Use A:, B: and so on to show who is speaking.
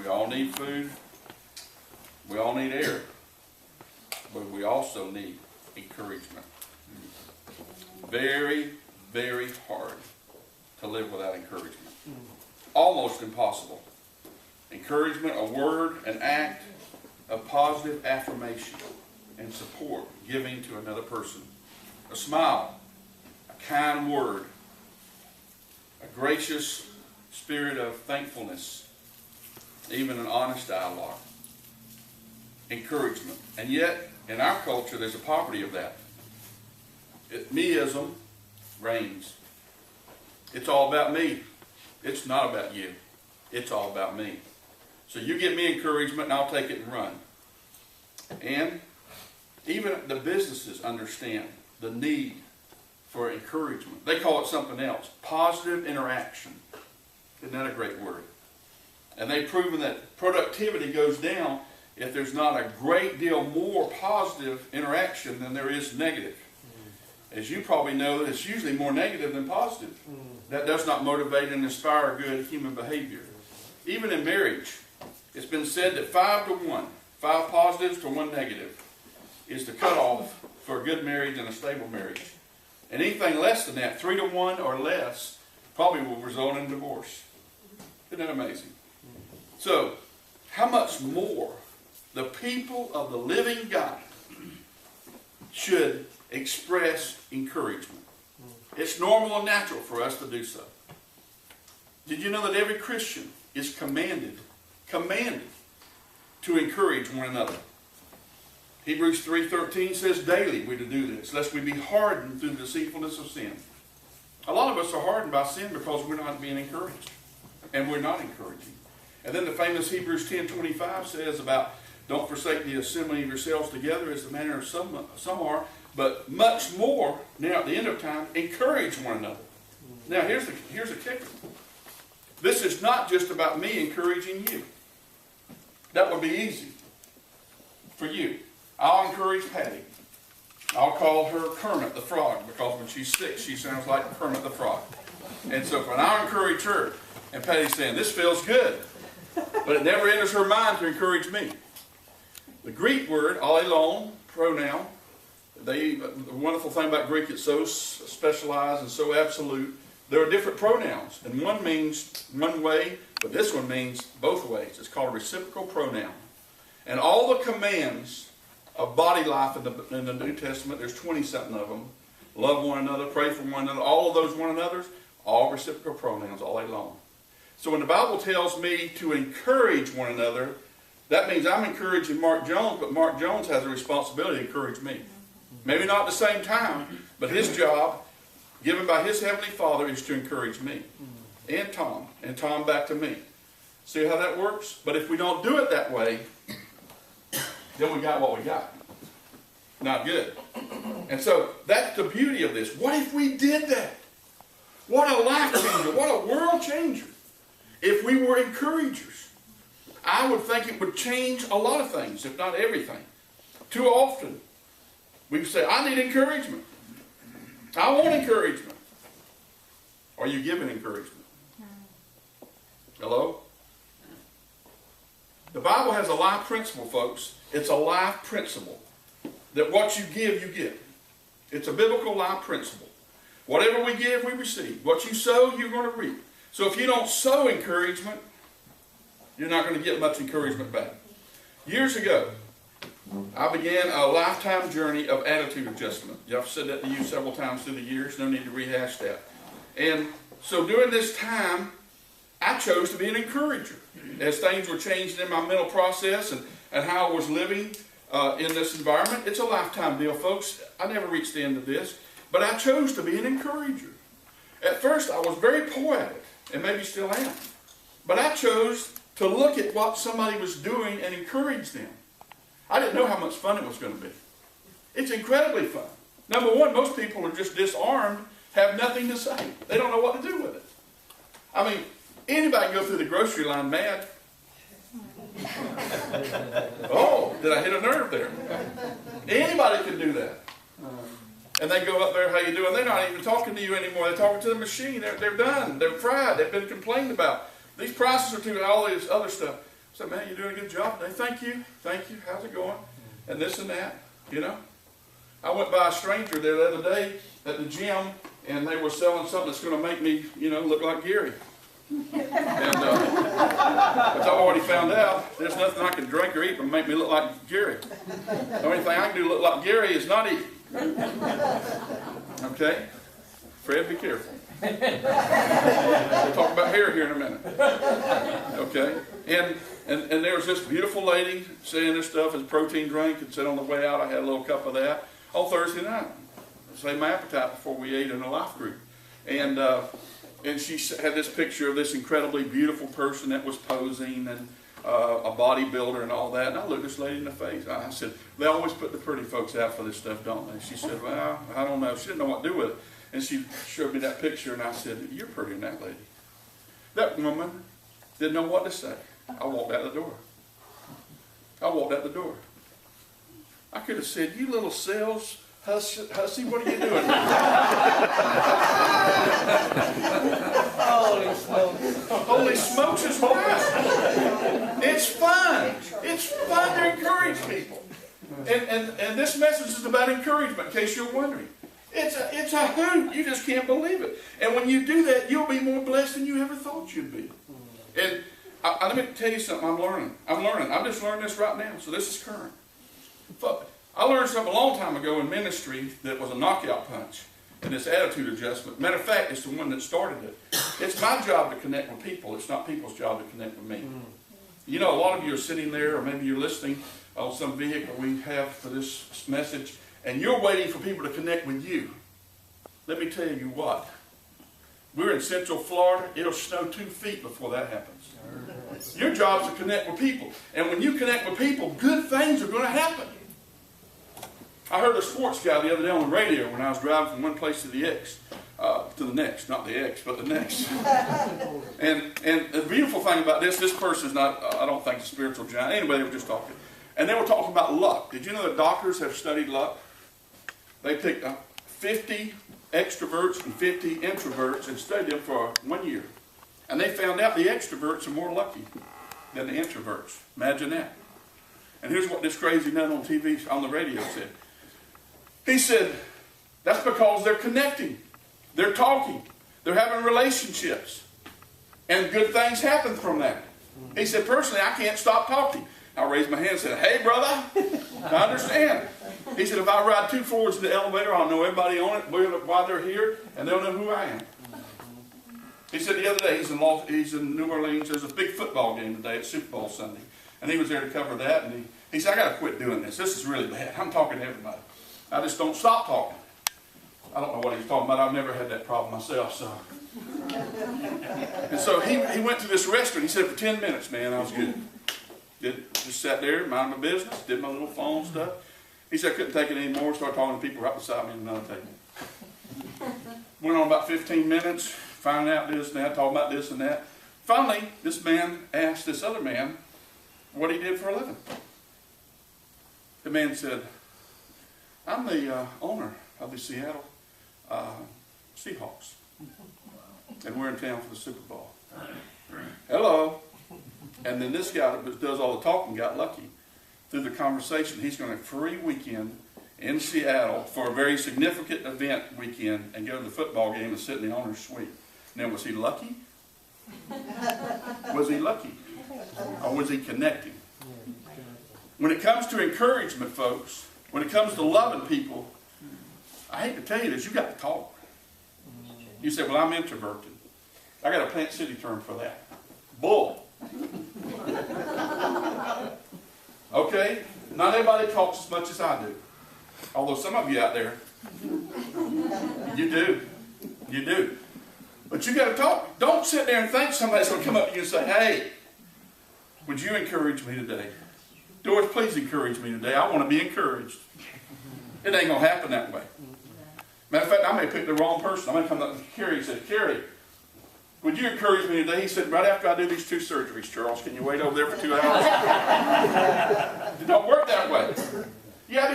A: We all need food. We all need air. But we also need encouragement. Very, very hard to live without encouragement. Almost impossible. Encouragement, a word, an act of positive affirmation and support, giving to another person. A smile, a kind word, a gracious spirit of thankfulness, even an honest dialogue. Encouragement. And yet, in our culture, there's a poverty of that. Meism reigns. It's all about me. It's not about you. It's all about me. So you give me encouragement and I'll take it and run. And even the businesses understand the need for encouragement. They call it something else. Positive interaction. Isn't that a great word? And they've proven that productivity goes down if there's not a great deal more positive interaction than there is negative. As you probably know, it's usually more negative than positive. That does not motivate and inspire good human behavior. Even in marriage, it's been said that 5 to 1, 5 positives to 1 negative, is the cutoff for a good marriage and a stable marriage. And anything less than that, 3 to 1 or less, probably will result in divorce. Isn't that amazing? So, how much more the people of the living God should express encouragement. It's normal and natural for us to do so. Did you know that every Christian is commanded to encourage one another? Hebrews 3:13 says daily we're to do this, lest we be hardened through the deceitfulness of sin. A lot of us are hardened by sin because we're not being encouraged. And we're not encouraging. And then the famous Hebrews 10:25 says about don't forsake the assembling of yourselves together as the manner of some are, but much more, now at the end of time, encourage one another. Now here's a kicker. This is not just about me encouraging you. That would be easy for you. I'll encourage Patty. I'll call her Kermit the Frog because when she's sick, she sounds like Kermit the Frog. And so when I encourage her, and Patty's saying, this feels good, but it never enters her mind to encourage me. The Greek word, allelon, pronoun, the wonderful thing about Greek, it's so specialized and so absolute. There are different pronouns, and one means one way, but this one means both ways. It's called a reciprocal pronoun. And all the commands of body life in the New Testament, there's 20-something of them. Love one another, pray for one another, all of those one another's, all reciprocal pronouns all day long. So when the Bible tells me to encourage one another, that means I'm encouraging Mark Jones, but Mark Jones has a responsibility to encourage me. Maybe not at the same time, but his job, given by his Heavenly Father, is to encourage me. And Tom back to me. See how that works? But if we don't do it that way, then we got what we got. Not good. And so that's the beauty of this. What if we did that? What a life changer. What a world changer. If we were encouragers. I would think it would change a lot of things, if not everything. Too often, we say, I need encouragement. I want encouragement. Are you giving encouragement? Hello? The Bible has a life principle, folks. It's a life principle. That what you give, you get. It's a biblical life principle. Whatever we give, we receive. What you sow, you're going to reap. So if you don't sow encouragement, you're not going to get much encouragement back. Years ago, I began a lifetime journey of attitude adjustment. I've said that to you several times through the years. No need to rehash that. And so during this time, I chose to be an encourager. As things were changing in my mental process and how I was living in this environment, it's a lifetime deal, folks. I never reached the end of this. But I chose to be an encourager. At first, I was very poor at it, and maybe still am. But I chose to look at what somebody was doing and encourage them. I didn't know how much fun it was going to be. It's incredibly fun. Number one, most people are just disarmed, have nothing to say. They don't know what to do with it. I mean, anybody can go through the grocery line mad. Oh, did I hit a nerve there? Anybody can do that. And they go up there, how you doing? They're not even talking to you anymore. They're talking to the machine. They're done. They're fried. They've been complained about. These prices are too high, all this other stuff. said, man, you're doing a good job today. Thank you. How's it going? And this and that, you know. I went by a stranger there the other day at the gym, and they were selling something that's going to make me, you know, look like Gary. And but I've already found out there's nothing I can drink or eat that will make me look like Gary. The only thing I can do to look like Gary is not eat. Okay? Fred, be careful. We'll talk about hair here in a minute. Okay? And there was this beautiful lady saying this stuff as a protein drink, and said on the way out I had a little cup of that on Thursday night. Saved my appetite before we ate in a life group. And she had this picture of this incredibly beautiful person that was posing, and a bodybuilder and all that. And I looked this lady in the face. I said, they always put the pretty folks out for this stuff, don't they? She said, well, I don't know. She didn't know what to do with it. And she showed me that picture, and I said, you're pretty than that lady. That woman didn't know what to say. I walked out the door. I could have said, you little sales hussy, what are you doing? Holy smokes is what? It's fun. It's fun to encourage people. And this message is about encouragement, in case you're wondering. It's a hoot. You just can't believe it. And when you do that, you'll be more blessed than you ever thought you'd be. And let me tell you something I'm learning. I'm just learning this right now, so this is current. I learned something a long time ago in ministry that was a knockout punch, and this attitude adjustment. Matter of fact, it's the one that started it. It's my job to connect with people. It's not people's job to connect with me. You know, a lot of you are sitting there, or maybe you're listening on some vehicle we have for this message, and you're waiting for people to connect with you. Let me tell you what. We're in Central Florida. It'll snow 2 feet before that happens. Your job is to connect with people. And when you connect with people, good things are going to happen. I heard a sports guy the other day on the radio when I was driving from one place to the next, not the X, but the next. And the beautiful thing about this person's not, I don't think, a spiritual giant. Anyway, they were just talking. And they were talking about luck. Did you know that doctors have studied luck? They picked 50 extroverts and 50 introverts and studied them for 1 year. And they found out the extroverts are more lucky than the introverts. Imagine that. And here's what this crazy nut on TV, on the radio said. He said, that's because they're connecting. They're talking. They're having relationships. And good things happen from that. He said, personally, I can't stop talking. I raised my hand and said, hey, brother, I understand. He said, if I ride 2 floors in the elevator, I'll know everybody on it while they're here, and they'll know who I am. He said the other day, he's in New Orleans. There's a big football game today. It's Super Bowl Sunday. And he was there to cover that, and he said, I got to quit doing this. This is really bad. I'm talking to everybody. I just don't stop talking. I don't know what he's talking about. I've never had that problem myself. So. And so he went to this restaurant. He said, for 10 minutes, man, I was good. Just sat there, minded my business, did my little phone stuff. He said I couldn't take it anymore. Started talking to people right beside me at another table. Went on about 15 minutes, finding out this and that, talking about this and that. Finally, this man asked this other man what he did for a living. The man said, I'm the owner of the Seattle Seahawks. And we're in town for the Super Bowl. Hello. And then this guy that does all the talking got lucky. Through the conversation, he's going to free weekend in Seattle for a very significant event weekend and go to the football game and sit in the owner's suite. Now, was he lucky? Was he lucky? Or was he connecting? When it comes to encouragement, folks, when it comes to loving people, I hate to tell you this, you got to talk. You say, well, I'm introverted. I got a Plant City term for that. Bull. Okay? Not everybody talks as much as I do. Although some of you out there, you do. You do. But you got to talk. Don't sit there and think somebody's going to come up to you and say, hey, would you encourage me today? Doris, please encourage me today. I want to be encouraged. It ain't going to happen that way. Matter of fact, I may pick the wrong person. I may come up to Kerry and say, Kerry, would you encourage me today? He said, right after I do these 2 surgeries, Charles, can you wait over there for 2 hours? It don't work that way. You got to be